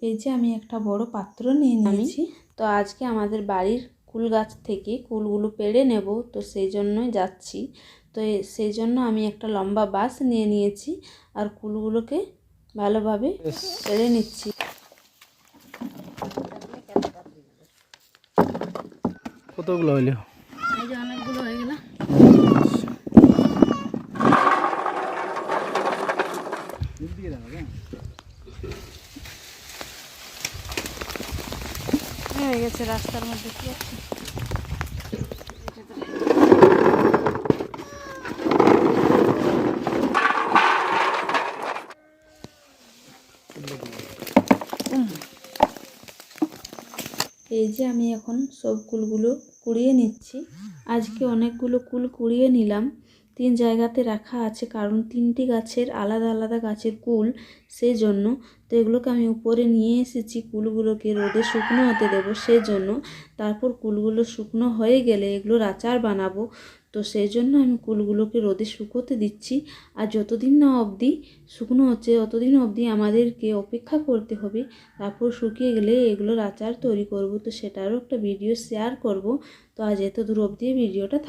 এই যে আমি একটা বড় পাত্র নিয়ে নিয়েছি। তো আজকে আমাদের বাড়ির কুল গাছ থেকে কুলগুলো পেড়ে নেব, তো সেই জন্যই যাচ্ছি। তো সেই জন্য আমি একটা লম্বা বাঁশ নিয়ে নিয়েছি আর কুলগুলোকে ভালোভাবে পেড়ে নিচ্ছি। কতগুলো হইলো? এই যে অনেকগুলো হয়ে গেল। হয়ে গেছে রাস্তার মধ্যে। কি আছে এই যে আমি এখন সব কুলগুলো কুড়িয়ে নিচ্ছি। আজকে অনেকগুলো কুল কুড়িয়ে নিলাম। 3 জায়গাতে রাখা আছে, কারণ 3টি গাছের আলাদা আলাদা গাছের কুল, সেই জন্য। তো এগুলোকে আমি উপরে নিয়ে এসেছি কুলগুলোকে রোদে শুকনো হতে দেবো সেই জন্য। তারপর কুলগুলো শুকনো হয়ে গেলে এগুলোর আচার বানাবো। তো সেই জন্য আমি কুলগুলোকে রোদে শুকোতে দিচ্ছি। আর যতদিন না অবধি শুকনো হচ্ছে ততদিন অবধি আমাদেরকে অপেক্ষা করতে হবে। তারপর শুকিয়ে গেলে এগুলোর আচার তৈরি করব। তো সেটারও একটা ভিডিও শেয়ার করব। তো আজ এত দূর অবধি ভিডিওটা থাক।